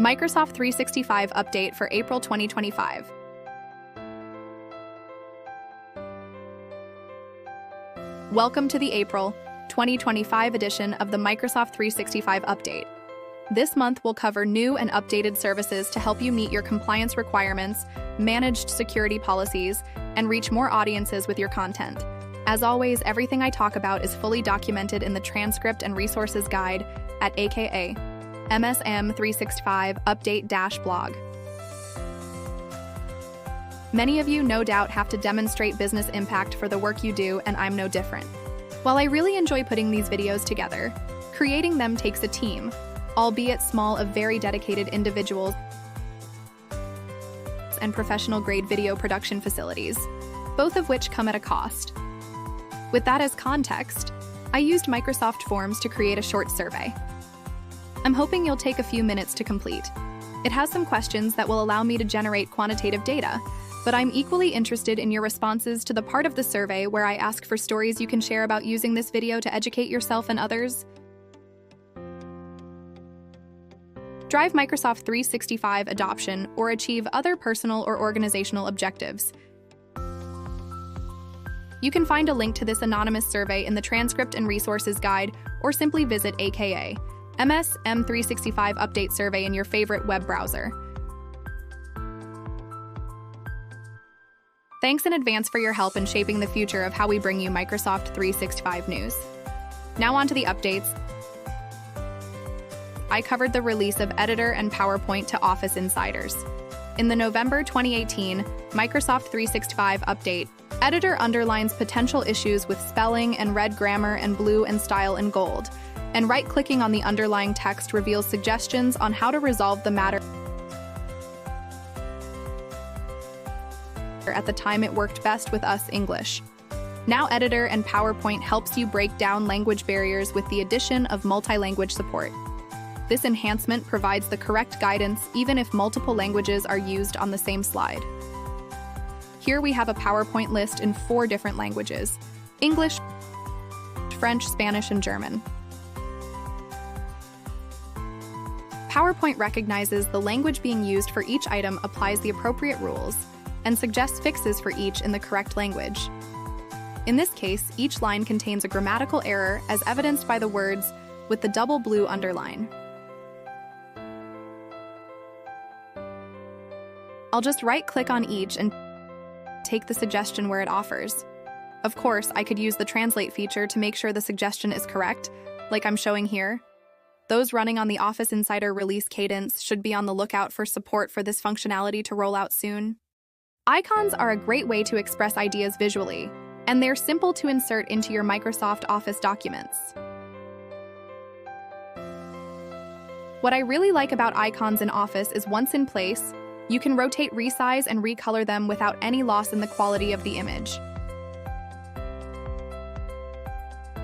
Microsoft 365 update for April 2025. Welcome to the April 2025 edition of the Microsoft 365 update. This month will cover new and updated services to help you meet your compliance requirements, manage security policies, and reach more audiences with your content. As always, everything I talk about is fully documented in the transcript and resources guide at aka MSM365 update-blog. Many of you no doubt have to demonstrate business impact for the work you do, and I'm no different. While I really enjoy putting these videos together, creating them takes a team, albeit small, of very dedicated individuals and professional-grade video production facilities, both of which come at a cost. With that as context, I used Microsoft Forms to create a short survey. I'm hoping you'll take a few minutes to complete. It has some questions that will allow me to generate quantitative data, but I'm equally interested in your responses to the part of the survey where I ask for stories you can share about using this video to educate yourself and others. Drive Microsoft 365 adoption or achieve other personal or organizational objectives. You can find a link to this anonymous survey in the transcript and resources guide, or simply visit aka MSM365 update survey in your favorite web browser. Thanks in advance for your help in shaping the future of how we bring you Microsoft 365 news. Now on to the updates. I covered the release of Editor and PowerPoint to Office insiders. In the November 2018 Microsoft 365 update, Editor underlines potential issues with spelling and red grammar and blue and style in gold, and right-clicking on the underlying text reveals suggestions on how to resolve the matter. At the time, it worked best with us English. Now Editor and PowerPoint helps you break down language barriers with the addition of multi-language support. This enhancement provides the correct guidance even if multiple languages are used on the same slide. Here we have a PowerPoint list in 4 different languages: English, French, Spanish, and German. PowerPoint recognizes the language being used for each item, applies the appropriate rules, and suggests fixes for each in the correct language. In this case, each line contains a grammatical error as evidenced by the words with the double blue underline. I'll just right-click on each and take the suggestion where it offers. Of course, I could use the translate feature to make sure the suggestion is correct, like I'm showing here. Those running on the Office Insider release cadence should be on the lookout for support for this functionality to roll out soon. Icons are a great way to express ideas visually, and they're simple to insert into your Microsoft Office documents. What I really like about icons in Office is once in place, you can rotate, resize, and recolor them without any loss in the quality of the image.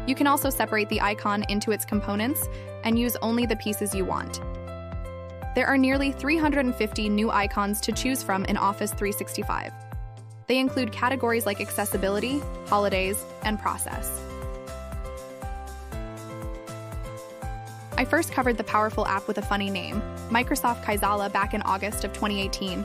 You can also separate the icon into its components and use only the pieces you want. There are nearly 350 new icons to choose from in Office 365. They include categories like accessibility, holidays, and process. I first covered the powerful app with a funny name, Microsoft Kaizala, back in August of 2018.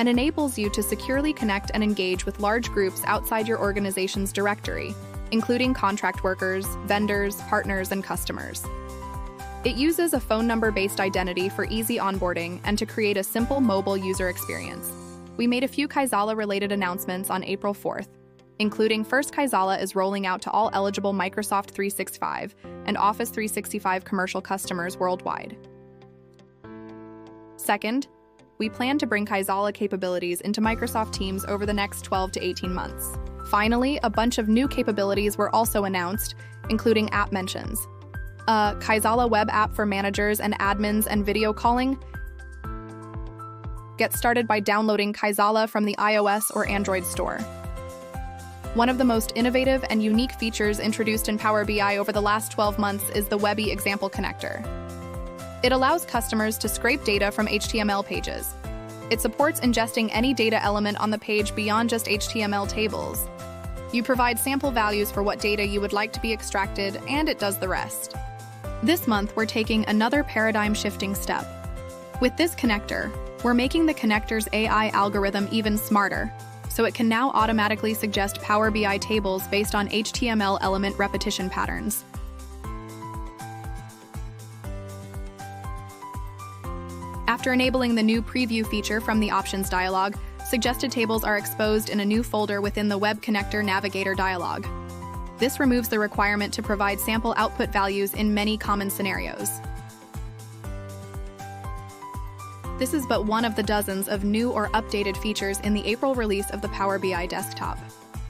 And enables you to securely connect and engage with large groups outside your organization's directory, including contract workers, vendors, partners, and customers. It uses a phone number-based identity for easy onboarding and to create a simple mobile user experience. We made a few Kaizala-related announcements on April 4th, including first, Kaizala is rolling out to all eligible Microsoft 365 and Office 365 commercial customers worldwide. Second, we plan to bring Kaizala capabilities into Microsoft Teams over the next 12 to 18 months. Finally, a bunch of new capabilities were also announced, including app mentions, a Kaizala web app for managers and admins and video calling. Get started by downloading Kaizala from the iOS or Android store. One of the most innovative and unique features introduced in Power BI over the last 12 months is the Webby Example Connector. It allows customers to scrape data from HTML pages. It supports ingesting any data element on the page beyond just HTML tables. You provide sample values for what data you would like to be extracted, and it does the rest. This month, we're taking another paradigm-shifting step. With this connector, we're making the connector's AI algorithm even smarter, so it can now automatically suggest Power BI tables based on HTML element repetition patterns. After enabling the new preview feature from the options dialog, suggested tables are exposed in a new folder within the Web Connector Navigator dialog. This removes the requirement to provide sample output values in many common scenarios. This is but one of the dozens of new or updated features in the April release of the Power BI desktop.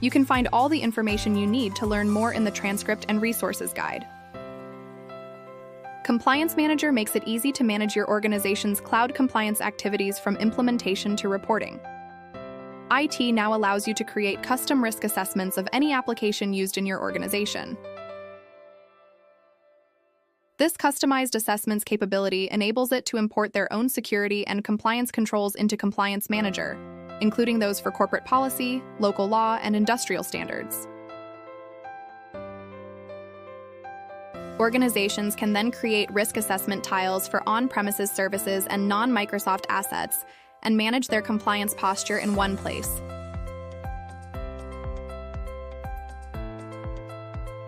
You can find all the information you need to learn more in the transcript and resources guide. Compliance Manager makes it easy to manage your organization's cloud compliance activities from implementation to reporting. IT now allows you to create custom risk assessments of any application used in your organization. This customized assessments capability enables it to import their own security and compliance controls into Compliance Manager, including those for corporate policy, local law, and industrial standards. Organizations can then create risk assessment tiles for on-premises services and non-Microsoft assets and manage their compliance posture in one place.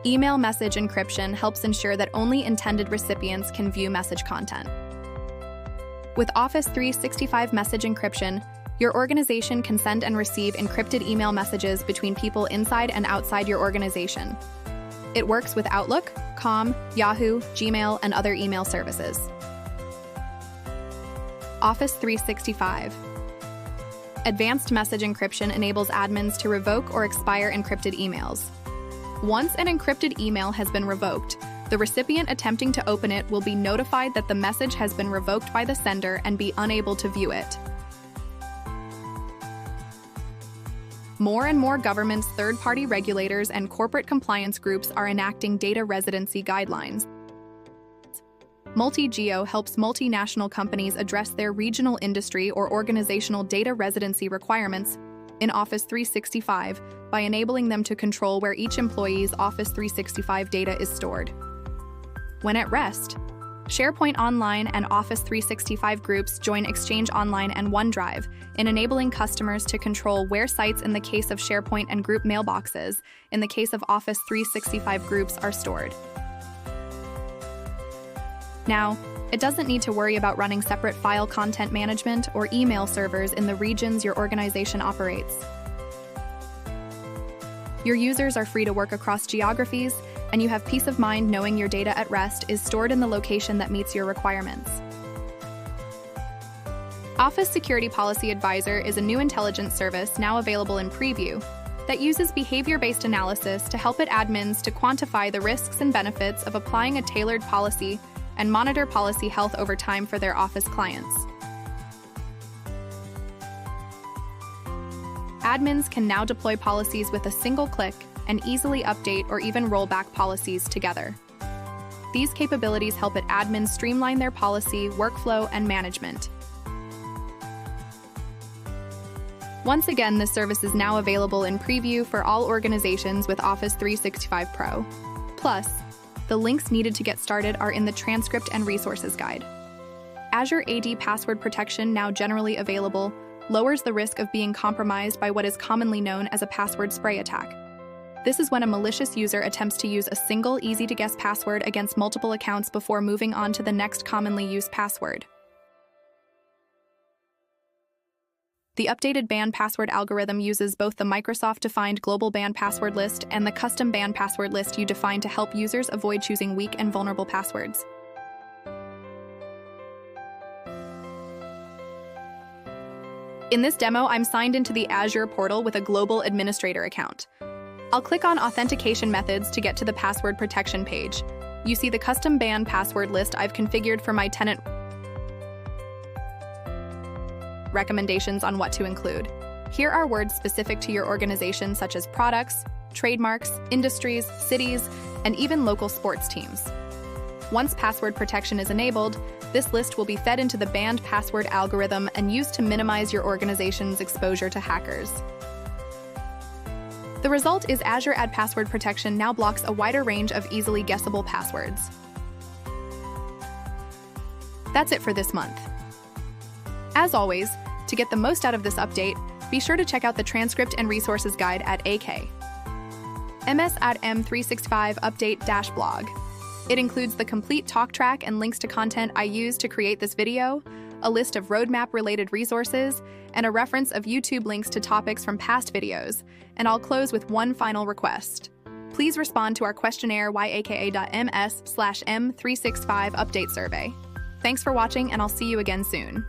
Email message encryption helps ensure that only intended recipients can view message content. With Office 365 message encryption, your organization can send and receive encrypted email messages between people inside and outside your organization. It works with Outlook, Com, Yahoo, Gmail, and other email services. Office 365. Advanced message encryption enables admins to revoke or expire encrypted emails. Once an encrypted email has been revoked, the recipient attempting to open it will be notified that the message has been revoked by the sender and be unable to view it. More and more governments, third-party regulators, and corporate compliance groups are enacting data residency guidelines. Multi-Geo helps multinational companies address their regional industry or organizational data residency requirements in Office 365 by enabling them to control where each employee's Office 365 data is stored. When at rest, SharePoint Online and Office 365 groups join Exchange Online and OneDrive in enabling customers to control where sites in the case of SharePoint and group mailboxes, in the case of Office 365 groups, are stored. Now, it doesn't need to worry about running separate file content management or email servers in the regions your organization operates. Your users are free to work across geographies, and you have peace of mind knowing your data at rest is stored in the location that meets your requirements. Office Security Policy Advisor is a new intelligence service now available in preview that uses behavior-based analysis to help admins to quantify the risks and benefits of applying a tailored policy and monitor policy health over time for their Office clients. Admins can now deploy policies with a single click and easily update or even roll back policies together. These capabilities help admins streamline their policy, workflow, and management. Once again, this service is now available in preview for all organizations with Office 365 Pro. Plus, the links needed to get started are in the transcript and resources guide. Azure AD password protection, now generally available, lowers the risk of being compromised by what is commonly known as a password spray attack. This is when a malicious user attempts to use a single, easy-to-guess password against multiple accounts before moving on to the next commonly used password. The updated banned password algorithm uses both the Microsoft-defined global banned password list and the custom banned password list you define to help users avoid choosing weak and vulnerable passwords. In this demo, I'm signed into the Azure portal with a global administrator account. I'll click on Authentication Methods to get to the password protection page. You see the custom banned password list I've configured for my tenant. Recommendations on what to include. Here are words specific to your organization, such as products, trademarks, industries, cities, and even local sports teams. Once password protection is enabled, this list will be fed into the banned password algorithm and used to minimize your organization's exposure to hackers. The result is Azure Add Password Protection now blocks a wider range of easily guessable passwords. That's it for this month. As always, to get the most out of this update, be sure to check out the transcript and resources guide at AK. MS at M365 Update Blog. It includes the complete talk track and links to content I used to create this video, a list of roadmap-related resources, and a reference of YouTube links to topics from past videos. And I'll close with one final request. Please respond to our questionnaire yaka.ms/M365 update survey. Thanks for watching, and I'll see you again soon.